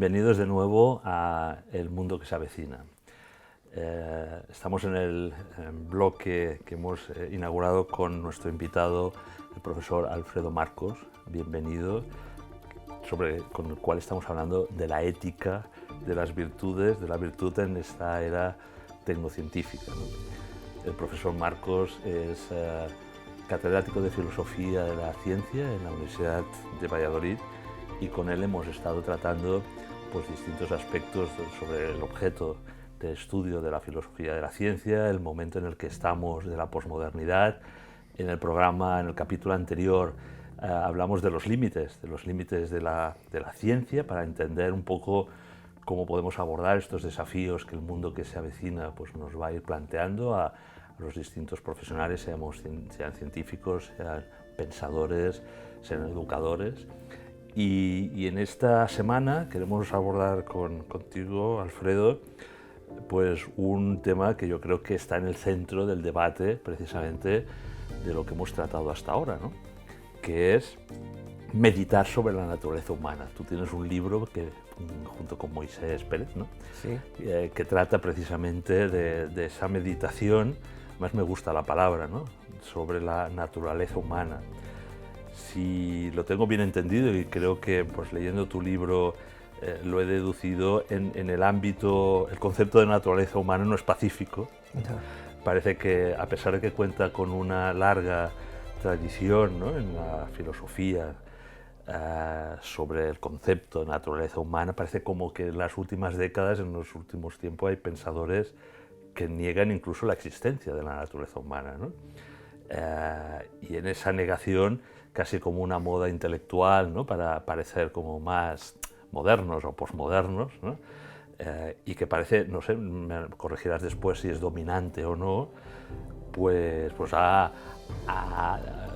Bienvenidos de nuevo a El Mundo que se avecina. Estamos en el bloque que hemos inaugurado con nuestro invitado, el profesor Alfredo Marcos. Bienvenido, con el cual estamos hablando de la ética, de las virtudes, de la virtud en esta era tecnocientífica, ¿no? El profesor Marcos es catedrático de Filosofía de la Ciencia en la Universidad de Valladolid, y con él hemos estado tratando pues, distintos aspectos sobre el objeto de estudio de la filosofía de la ciencia, el momento en el que estamos de la posmodernidad. En el programa, en el capítulo anterior, hablamos de los límites de la ciencia, para entender un poco cómo podemos abordar estos desafíos que el mundo que se avecina pues, nos va a ir planteando a los distintos profesionales, sean científicos, sean pensadores, sean educadores. Y en esta semana queremos abordar contigo, Alfredo, pues un tema que yo creo que está en el centro del debate precisamente de lo que hemos tratado hasta ahora, ¿no? Que es meditar sobre la naturaleza humana. Tú tienes un libro junto con Moisés Pérez, ¿no? Sí. Que trata precisamente de esa meditación, más me gusta la palabra, ¿no? Sobre la naturaleza humana. Si lo tengo bien entendido, y creo que pues, leyendo tu libro lo he deducido, en el ámbito, el concepto de naturaleza humana no es pacífico. No. Parece que, a pesar de que cuenta con una larga tradición, ¿no? En la filosofía sobre el concepto de naturaleza humana, parece como que en las últimas décadas, en los últimos tiempos, hay pensadores que niegan incluso la existencia de la naturaleza humana, ¿no? Y en esa negación, casi como una moda intelectual, ¿no? Para parecer como más modernos o posmodernos, ¿no? Y que parece, no sé, me corregirás después si es dominante o no, pues ha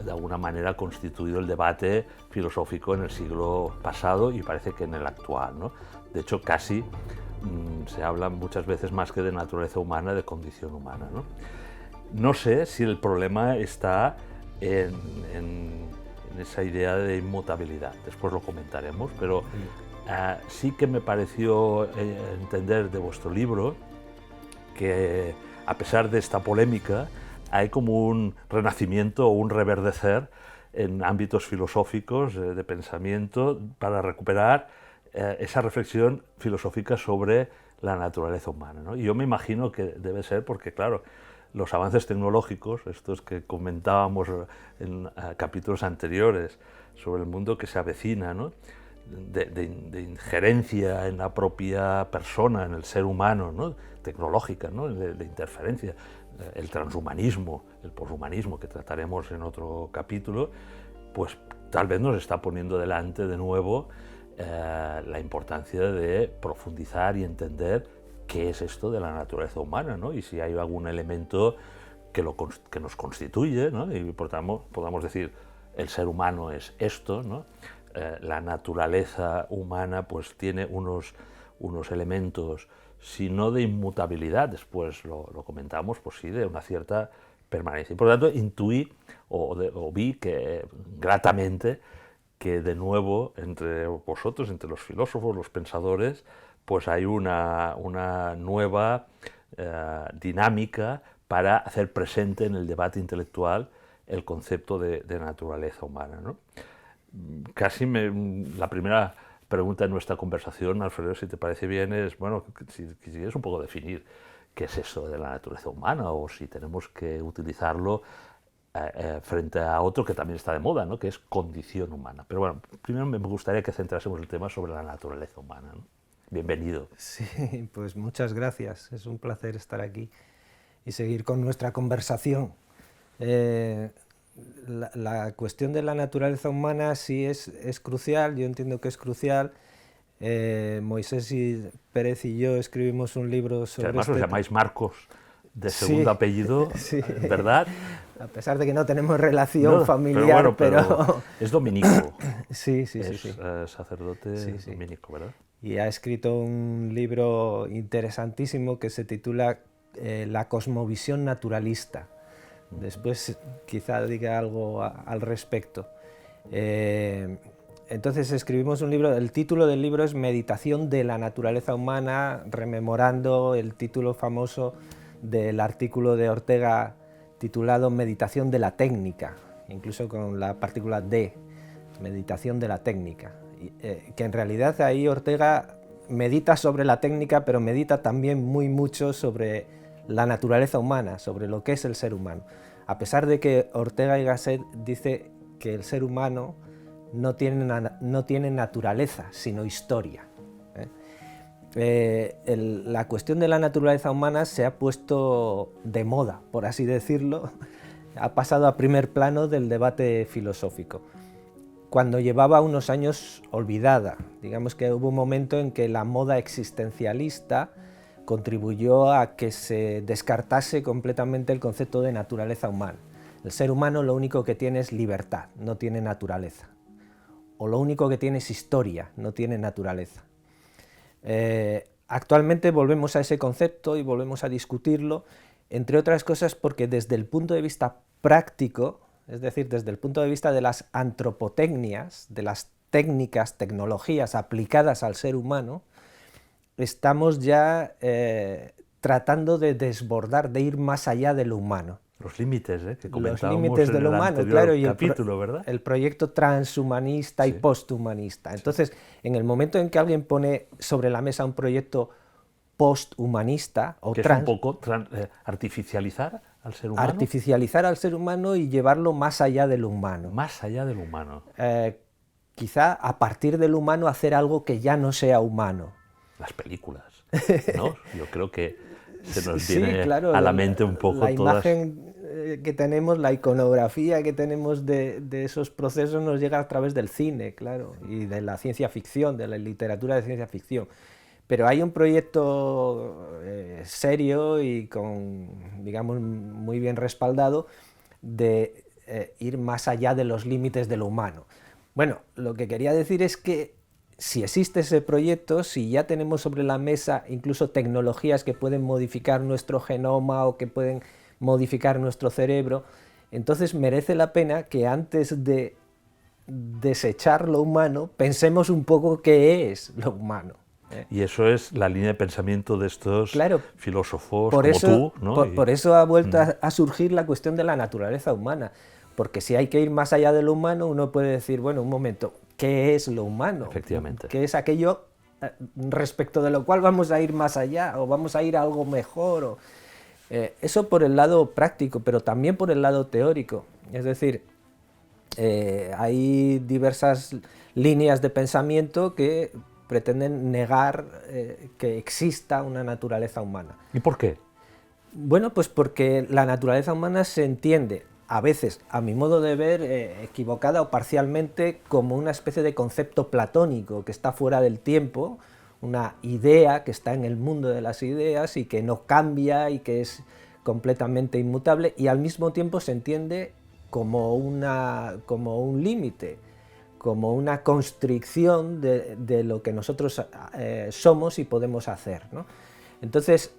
de alguna manera constituido el debate filosófico en el siglo pasado y parece que en el actual, ¿no? De hecho, casi se habla muchas veces más que de naturaleza humana, de condición humana, ¿no? No sé si el problema está en esa idea de inmutabilidad, después lo comentaremos, pero sí que me pareció entender de vuestro libro que, a pesar de esta polémica, hay como un renacimiento o un reverdecer en ámbitos filosóficos de pensamiento para recuperar esa reflexión filosófica sobre la naturaleza humana, ¿no? Y yo me imagino que debe ser porque, claro, los avances tecnológicos, estos que comentábamos en capítulos anteriores sobre el mundo que se avecina, ¿no? de injerencia en la propia persona, en el ser humano, ¿no? Tecnológica, ¿no? de interferencia, el transhumanismo, el poshumanismo, que trataremos en otro capítulo, pues tal vez nos está poniendo delante de nuevo la importancia de profundizar y entender qué es esto de la naturaleza humana, ¿no? Y si hay algún elemento que nos constituye, ¿no? Y por tanto podamos decir, el ser humano es esto, ¿no? La naturaleza humana pues tiene unos elementos, si no de inmutabilidad, después lo comentamos, pues sí, de una cierta permanencia. Y por lo tanto intuí o vi que gratamente que de nuevo entre vosotros, entre los filósofos, los pensadores, pues hay una nueva dinámica para hacer presente en el debate intelectual el concepto de naturaleza humana, ¿no? Casi la primera pregunta en nuestra conversación, Alfredo, si te parece bien, es, bueno, si quieres un poco definir qué es eso de la naturaleza humana, o si tenemos que utilizarlo frente a otro que también está de moda, ¿no? Que es condición humana. Pero bueno, primero me gustaría que centrásemos el tema sobre la naturaleza humana, ¿no? Bienvenido. Sí, pues muchas gracias. Es un placer estar aquí y seguir con nuestra conversación. La cuestión de la naturaleza humana sí es crucial, yo entiendo que es crucial. Moisés Pérez y yo escribimos un libro sobre además os llamáis Marcos, de segundo sí, apellido, sí. ¿verdad? A pesar de que no tenemos relación familiar, pero es dominico. Sí. Es sacerdote dominico, ¿verdad? Y ha escrito un libro interesantísimo que se titula La cosmovisión naturalista. Después quizá diga algo al respecto. Entonces escribimos un libro, el título del libro es Meditación de la naturaleza humana, rememorando el título famoso del artículo de Ortega titulado Meditación de la técnica, incluso con la partícula D, meditación de la técnica, que en realidad ahí Ortega medita sobre la técnica, pero medita también mucho sobre la naturaleza humana, sobre lo que es el ser humano. A pesar de que Ortega y Gasset dice que el ser humano no tiene naturaleza, sino historia. La cuestión de la naturaleza humana se ha puesto de moda, por así decirlo, ha pasado a primer plano del debate filosófico, cuando llevaba unos años olvidada. Digamos que hubo un momento en que la moda existencialista contribuyó a que se descartase completamente el concepto de naturaleza humana. El ser humano lo único que tiene es libertad, no tiene naturaleza. O lo único que tiene es historia, no tiene naturaleza. Actualmente volvemos a ese concepto y volvemos a discutirlo, entre otras cosas porque desde el punto de vista práctico, es decir, desde el punto de vista de las antropotecnias, de las técnicas, tecnologías aplicadas al ser humano, estamos ya tratando de desbordar, de ir más allá de lo humano. Los límites, que comentábamos los límites de lo humano, claro, y ¿verdad? El proyecto transhumanista y posthumanista. Entonces, en el momento en que alguien pone sobre la mesa un proyecto posthumanista o que es un poco artificializar al ser humano. Artificializar al ser humano y llevarlo más allá del humano. Más allá del humano. Quizá a partir del humano hacer algo que ya no sea humano. Las películas, ¿no? Yo creo que se nos viene claro, a la mente un poco la imagen que tenemos, la iconografía que tenemos de esos procesos nos llega a través del cine, claro, y de la ciencia ficción, de la literatura de ciencia ficción. Pero hay un proyecto serio y digamos, muy bien respaldado de ir más allá de los límites de lo humano. Bueno, lo que quería decir es que si existe ese proyecto, si ya tenemos sobre la mesa incluso tecnologías que pueden modificar nuestro genoma o que pueden modificar nuestro cerebro, entonces merece la pena que antes de desechar lo humano, pensemos un poco qué es lo humano. Y eso es la línea de pensamiento de estos filósofos por como eso, tú, ¿no? Por eso ha vuelto a surgir la cuestión de la naturaleza humana, porque si hay que ir más allá de lo humano, uno puede decir, bueno, un momento, ¿qué es lo humano? Efectivamente. ¿Qué es aquello respecto de lo cual vamos a ir más allá o vamos a ir a algo mejor? Eso por el lado práctico, pero también por el lado teórico. Es decir, hay diversas líneas de pensamiento que pretenden negar que exista una naturaleza humana. ¿Y por qué? Bueno, pues porque la naturaleza humana se entiende, a veces, a mi modo de ver, equivocada o parcialmente, como una especie de concepto platónico que está fuera del tiempo, una idea que está en el mundo de las ideas y que no cambia y que es completamente inmutable, y al mismo tiempo se entiende como un límite, como una constricción de lo que nosotros somos y podemos hacer, ¿no? Entonces,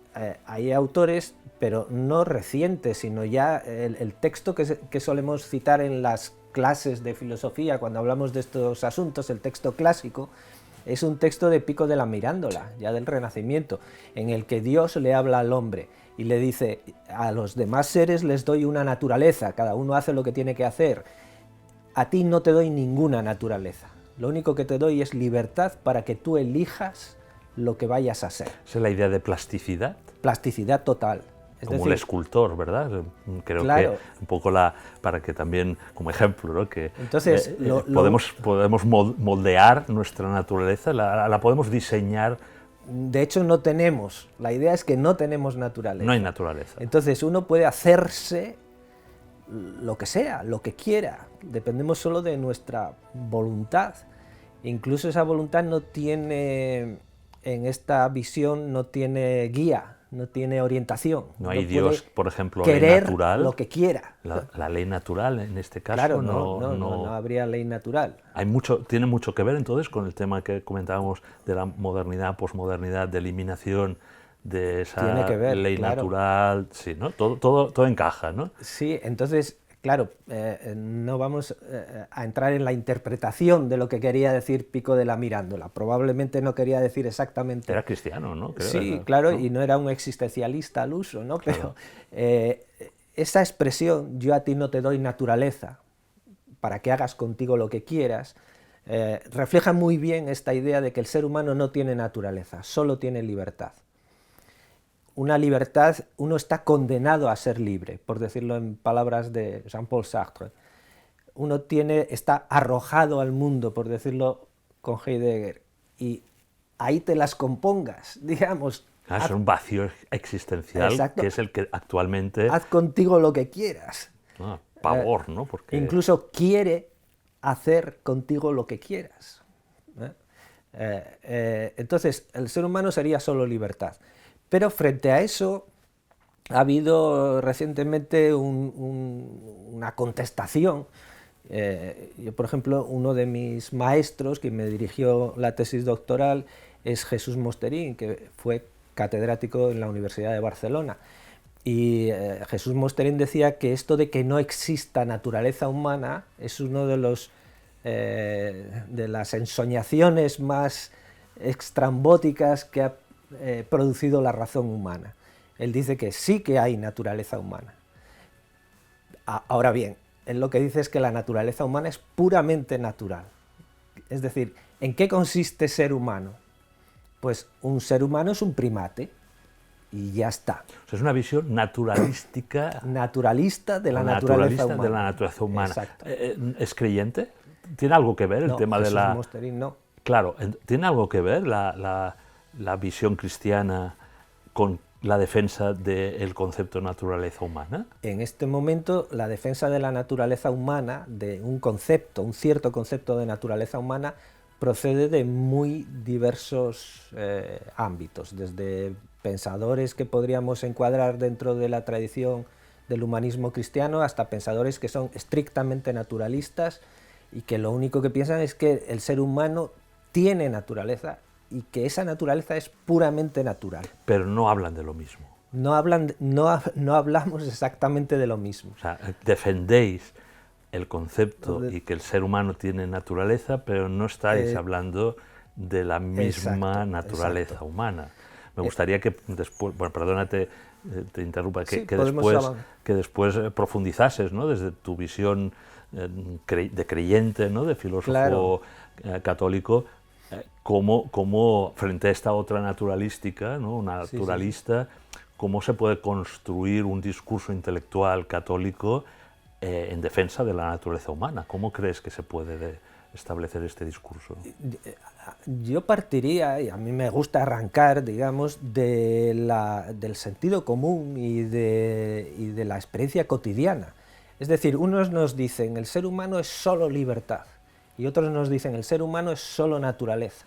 hay autores, pero no recientes, sino ya el texto que solemos citar en las clases de filosofía cuando hablamos de estos asuntos, el texto clásico, es un texto de Pico de la Mirandola, ya del Renacimiento, en el que Dios le habla al hombre y le dice, a los demás seres les doy una naturaleza, cada uno hace lo que tiene que hacer, a ti no te doy ninguna naturaleza, lo único que te doy es libertad para que tú elijas lo que vayas a ser. ¿Esa es la idea de plasticidad? Plasticidad total. Es como decir, el escultor, ¿verdad? Creo que un poco para que también, como ejemplo, ¿no? Que entonces, podemos moldear nuestra naturaleza, la podemos diseñar. De hecho, no tenemos, la idea es que no tenemos naturaleza. No hay naturaleza. Entonces, uno puede hacerse lo que sea, lo que quiera, dependemos solo de nuestra voluntad. Incluso esa voluntad no tiene, en esta visión, no tiene guía, no tiene orientación. No hay Dios, por ejemplo, querer ley natural. Lo que quiera. La ley natural, en este caso, claro, no habría ley natural. Tiene mucho que ver, entonces, con el tema que comentábamos de la modernidad, posmodernidad, de eliminación de esa ley natural. Sí, ¿no? Todo encaja, ¿no? Sí, entonces, claro, no vamos a entrar en la interpretación de lo que quería decir Pico de la Mirándola. Probablemente no quería decir exactamente... Era cristiano, ¿no? Creo, sí, claro, ¿no? y no era un existencialista al uso, ¿no? Claro. Pero esa expresión, yo a ti no te doy naturaleza para que hagas contigo lo que quieras, refleja muy bien esta idea de que el ser humano no tiene naturaleza, solo tiene libertad. Una libertad, uno está condenado a ser libre, por decirlo en palabras de Jean-Paul Sartre. Uno está arrojado al mundo, por decirlo con Heidegger, y ahí te las compongas, digamos. Es un vacío existencial. Exacto. Que es el que actualmente... Haz contigo lo que quieras. Pavor, ¿no? Porque... Incluso quiere hacer contigo lo que quieras. Entonces, el ser humano sería solo libertad. Pero frente a eso ha habido recientemente una contestación. Yo, por ejemplo, uno de mis maestros, quien me dirigió la tesis doctoral, es Jesús Mosterín, que fue catedrático en la Universidad de Barcelona. Y Jesús Mosterín decía que esto de que no exista naturaleza humana es uno de las ensoñaciones más extrambóticas que ha producido la razón humana. Él dice que sí que hay naturaleza humana. Ahora bien, él lo que dice es que la naturaleza humana es puramente natural. Es decir, ¿en qué consiste ser humano? Pues un ser humano es un primate y ya está. O sea, es una visión naturalística. Naturalista de la naturaleza humana. De la naturaleza humana. Exacto. ¿Es creyente? ¿Tiene algo que ver el tema de la...? Mosterín, no. Claro, ¿tiene algo que ver la visión cristiana con la defensa del concepto de naturaleza humana? En este momento, la defensa de la naturaleza humana, de un cierto concepto de naturaleza humana, procede de muy diversos ámbitos, desde pensadores que podríamos encuadrar dentro de la tradición del humanismo cristiano hasta pensadores que son estrictamente naturalistas y que lo único que piensan es que el ser humano tiene naturaleza y que esa naturaleza es puramente natural. Pero no hablan de lo mismo. No hablamos exactamente de lo mismo. O sea, defendéis el concepto y que el ser humano tiene naturaleza, pero no estáis hablando de la misma naturaleza humana. Me gustaría que después, bueno, perdónate, te interrumpa, que después profundizases, ¿no? Desde tu visión de creyente, ¿no? De filósofo católico, cómo frente a esta otra naturalística, ¿no? Una naturalista, cómo se puede construir un discurso intelectual católico en defensa de la naturaleza humana. ¿Cómo crees que se puede establecer este discurso? Yo partiría, y a mí me gusta arrancar, digamos, del sentido común y de la experiencia cotidiana. Es decir, unos nos dicen el ser humano es solo libertad y otros nos dicen el ser humano es solo naturaleza.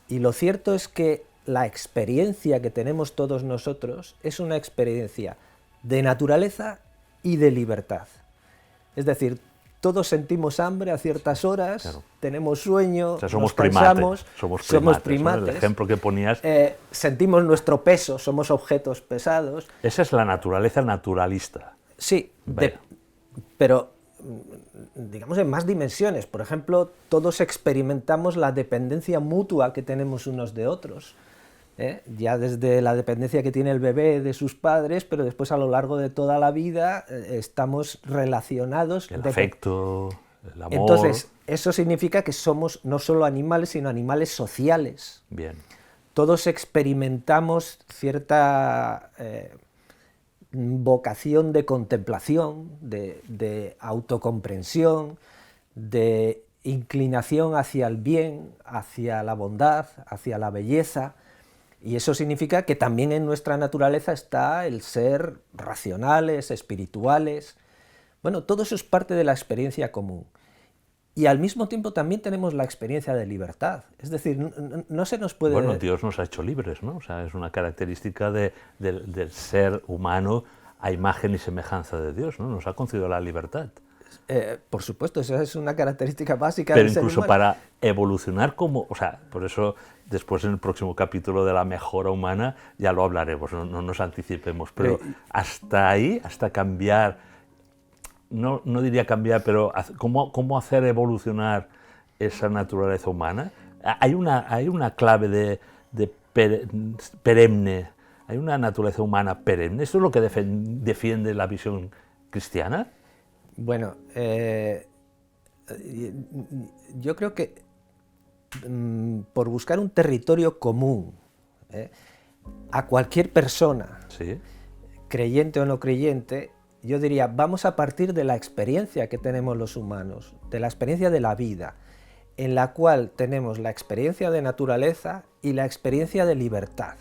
Y lo cierto es que la experiencia que tenemos todos nosotros es una experiencia de naturaleza y de libertad. Es decir, todos sentimos hambre a ciertas horas, tenemos sueño, o sea, somos nos cansamos, somos primates. ¿No? El ejemplo que ponías... sentimos nuestro peso, somos objetos pesados. Esa es la naturaleza naturalista. Sí, pero digamos en más dimensiones. Por ejemplo, todos experimentamos la dependencia mutua que tenemos unos de otros. Ya desde la dependencia que tiene el bebé de sus padres, pero después a lo largo de toda la vida estamos relacionados. El afecto, el amor... Entonces, eso significa que somos no solo animales, sino animales sociales. Bien. Todos experimentamos cierta vocación de contemplación, de autocomprensión, de inclinación hacia el bien, hacia la bondad, hacia la belleza. Y eso significa que también en nuestra naturaleza está el ser racionales, espirituales. Bueno, todo eso es parte de la experiencia común. Y al mismo tiempo también tenemos la experiencia de libertad. Es decir, no se nos puede... Bueno, Dios nos ha hecho libres, ¿no? O sea, es una característica del ser humano a imagen y semejanza de Dios, ¿no? Nos ha concedido la libertad. Por supuesto, esa es una característica básica del ser humano. Pero incluso para evolucionar como... O sea, por eso después en el próximo capítulo de la mejora humana ya lo hablaremos, no nos anticipemos, pero hasta ahí, hasta cambiar no diría cambiar, pero ¿cómo hacer evolucionar esa naturaleza humana? Hay una clave de perenne, hay una naturaleza humana perenne. ¿Esto es lo que defiende la visión cristiana? Bueno, yo creo que por buscar un territorio común, a cualquier persona, Sí. creyente o no creyente, yo diría, vamos a partir de la experiencia que tenemos los humanos, de la experiencia de la vida, en la cual tenemos la experiencia de naturaleza y la experiencia de libertad.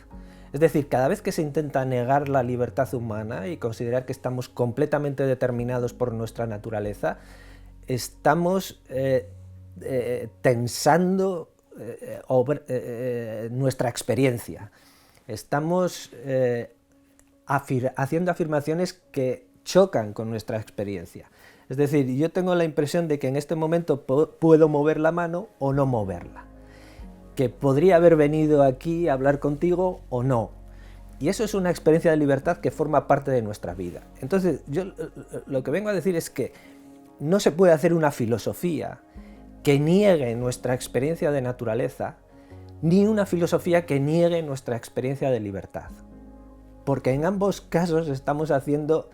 Es decir, cada vez que se intenta negar la libertad humana y considerar que estamos completamente determinados por nuestra naturaleza, estamos tensando nuestra experiencia. Estamos haciendo afirmaciones que chocan con nuestra experiencia. Es decir, yo tengo la impresión de que en este momento puedo mover la mano o no moverla, que podría haber venido aquí a hablar contigo o no. Y eso es una experiencia de libertad que forma parte de nuestra vida. Entonces, yo lo que vengo a decir es que no se puede hacer una filosofía que niegue nuestra experiencia de naturaleza, ni una filosofía que niegue nuestra experiencia de libertad. Porque en ambos casos estamos haciendo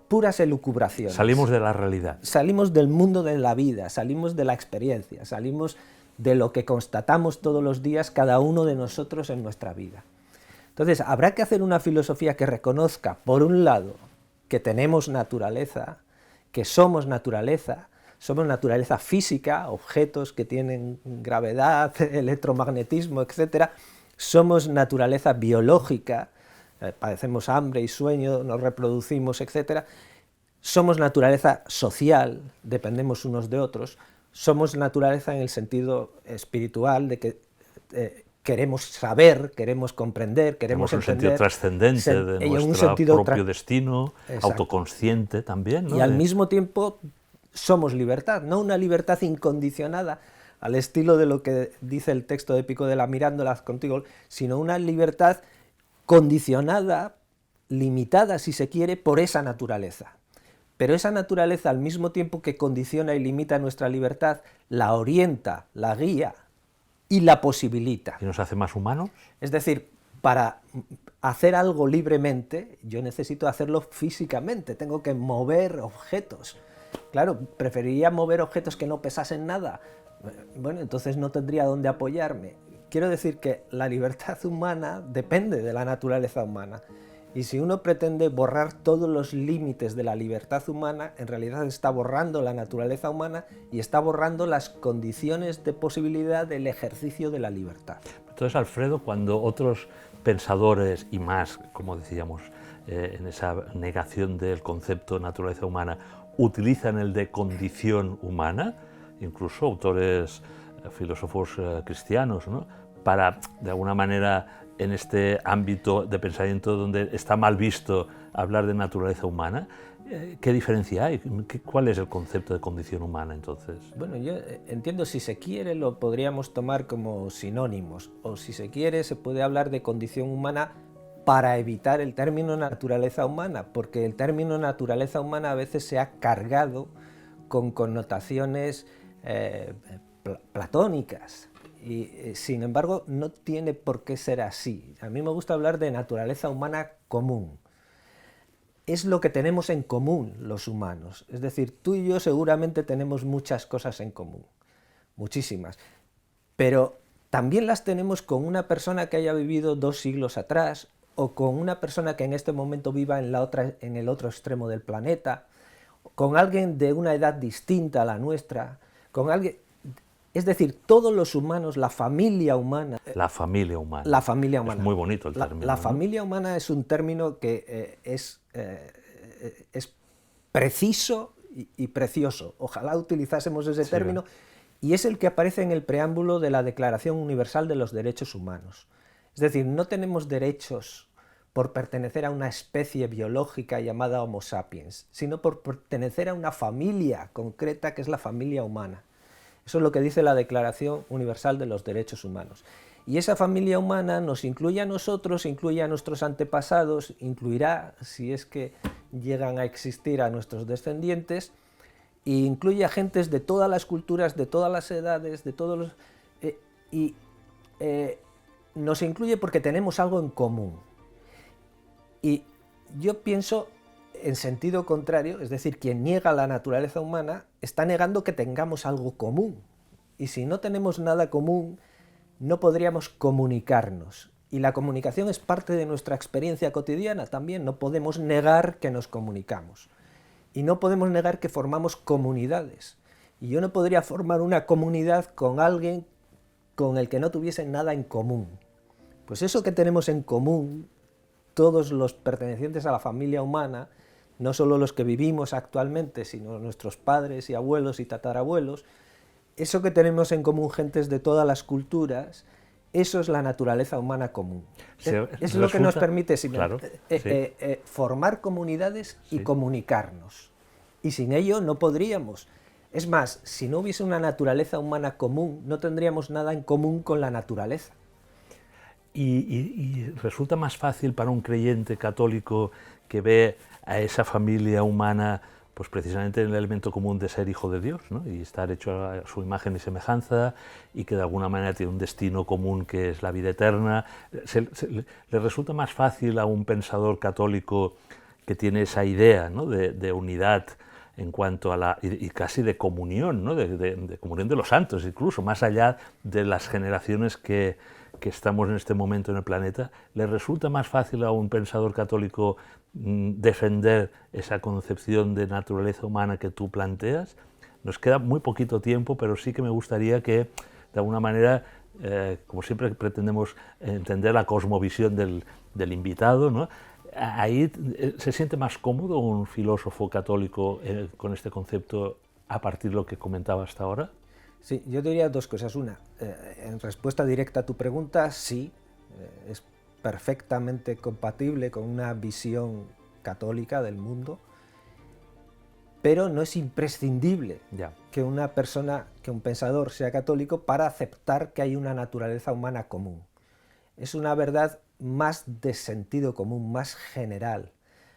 puras elucubraciones. Salimos de la realidad. Salimos del mundo de la vida, salimos de la experiencia, salimos de lo que constatamos todos los días cada uno de nosotros en nuestra vida. Entonces, habrá que hacer una filosofía que reconozca, por un lado, que tenemos naturaleza, que somos naturaleza física, objetos que tienen gravedad, electromagnetismo, etc. Somos naturaleza biológica, padecemos hambre y sueño, nos reproducimos, etc. Somos naturaleza social, dependemos unos de otros. Somos naturaleza en el sentido espiritual, de que queremos saber, queremos comprender, queremos entender. Un sentido trascendente de nuestro propio destino, exacto, autoconsciente también, ¿no? Y al mismo tiempo somos libertad, no una libertad incondicionada, al estilo de lo que dice el texto de Pico de la Mirandola contigo, sino una libertad condicionada, limitada, si se quiere, por esa naturaleza. Pero esa naturaleza, al mismo tiempo que condiciona y limita nuestra libertad, la orienta, la guía y la posibilita. ¿Y nos hace más humanos? Es decir, para hacer algo libremente, yo necesito hacerlo físicamente, tengo que mover objetos. Claro, preferiría mover objetos que no pesasen nada. Bueno, entonces no tendría dónde apoyarme. Quiero decir que la libertad humana depende de la naturaleza humana. Y si uno pretende borrar todos los límites de la libertad humana, en realidad está borrando la naturaleza humana y está borrando las condiciones de posibilidad del ejercicio de la libertad. Entonces, Alfredo, cuando otros pensadores, y más, como decíamos, en esa negación del concepto de naturaleza humana, utilizan el de condición humana, incluso autores, filósofos cristianos, ¿no?, para, de alguna manera, en este ámbito de pensamiento donde está mal visto hablar de naturaleza humana, ¿qué diferencia hay? ¿Cuál es el concepto de condición humana, entonces? Bueno, yo entiendo, si se quiere, lo podríamos tomar como sinónimos, o si se quiere, se puede hablar de condición humana para evitar el término naturaleza humana, porque el término naturaleza humana a veces se ha cargado con connotaciones platónicas. Y, sin embargo, no tiene por qué ser así. A mí me gusta hablar de naturaleza humana común. Es lo que tenemos en común los humanos. Es decir, tú y yo seguramente tenemos muchas cosas en común, muchísimas. Pero también las tenemos con una persona que haya vivido 2 siglos atrás, o con una persona que en este momento viva en el otro extremo del planeta, con alguien de una edad distinta a la nuestra, con alguien... Es decir, todos los humanos, la familia humana... La familia humana. La familia humana. Es muy bonito el término. La familia humana es un término que es preciso y precioso. Ojalá utilizásemos ese término. Y es el que aparece en el preámbulo de la Declaración Universal de los Derechos Humanos. Es decir, no tenemos derechos por pertenecer a una especie biológica llamada Homo sapiens, sino por pertenecer a una familia concreta que es la familia humana. Eso es lo que dice la Declaración Universal de los Derechos Humanos. Y esa familia humana nos incluye a nosotros, incluye a nuestros antepasados, incluirá, si es que llegan a existir a nuestros descendientes, e incluye a gentes de todas las culturas, de todas las edades, de todos los... nos incluye porque tenemos algo en común. Y yo pienso en sentido contrario, es decir, quien niega la naturaleza humana está negando que tengamos algo común. Y si no tenemos nada común, no podríamos comunicarnos. Y la comunicación es parte de nuestra experiencia cotidiana también, no podemos negar que nos comunicamos. Y no podemos negar que formamos comunidades. Y yo no podría formar una comunidad con alguien con el que no tuviese nada en común. Pues eso que tenemos en común, todos los pertenecientes a la familia humana, no solo los que vivimos actualmente, sino nuestros padres y abuelos y tatarabuelos, eso que tenemos en común gentes de todas las culturas, eso es la naturaleza humana común. Es lo que nos permite formar comunidades y comunicarnos. Y sin ello no podríamos. Es más, si no hubiese una naturaleza humana común, no tendríamos nada en común con la naturaleza. Y resulta más fácil para un creyente católico que ve a esa familia humana pues precisamente en el elemento común de ser hijo de Dios, ¿no? Y estar hecho a su imagen y semejanza, y que de alguna manera tiene un destino común que es la vida eterna. Le resulta más fácil a un pensador católico que tiene esa idea, ¿no? de unidad en cuanto a la... y casi de comunión, ¿no? de comunión de los santos, incluso, más allá de las generaciones que estamos en este momento en el planeta, le resulta más fácil a un pensador católico defender esa concepción de naturaleza humana que tú planteas. Nos queda muy poquito tiempo, pero sí que me gustaría que, de alguna manera, como siempre pretendemos entender la cosmovisión del invitado, ¿no? Ahí se siente más cómodo un filósofo católico con este concepto a partir de lo que comentaba hasta ahora. Sí, yo diría dos cosas. Una, en respuesta directa a tu pregunta, sí, es perfectamente compatible con una visión católica del mundo, pero no es imprescindible que una persona, que un pensador sea católico para aceptar que hay una naturaleza humana común. Es una verdad más de sentido común, más general,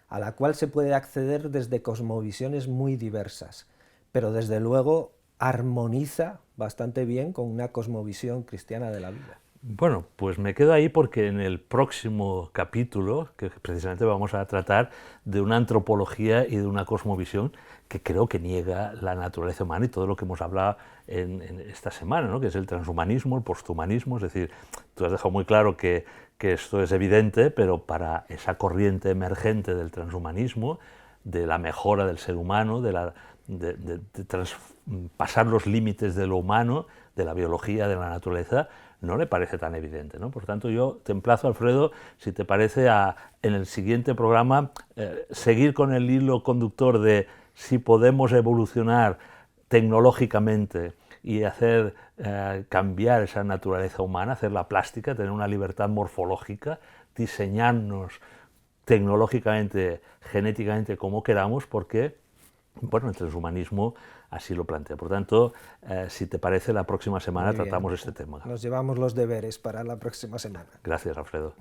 a la cual se puede acceder desde cosmovisiones muy diversas, pero desde luego armoniza bastante bien con una cosmovisión cristiana de la vida. Bueno, pues me quedo ahí porque en el próximo capítulo, que precisamente vamos a tratar de una antropología y de una cosmovisión que creo que niega la naturaleza humana y todo lo que hemos hablado en esta semana, ¿no? Que es el transhumanismo, el posthumanismo. Es decir, tú has dejado muy claro que esto es evidente, pero para esa corriente emergente del transhumanismo, de la mejora del ser humano, de traspasar los límites de lo humano, de la biología, de la naturaleza, no le parece tan evidente, ¿no? Por tanto, yo te emplazo, Alfredo, si te parece, en el siguiente programa seguir con el hilo conductor de si podemos evolucionar tecnológicamente y hacer cambiar esa naturaleza humana, hacerla plástica, tener una libertad morfológica, diseñarnos tecnológicamente, genéticamente, como queramos, porque bueno, el transhumanismo así lo plantea. Por tanto, si te parece, la próxima semana tratamos este tema. Nos llevamos los deberes para la próxima semana. Gracias, Alfredo.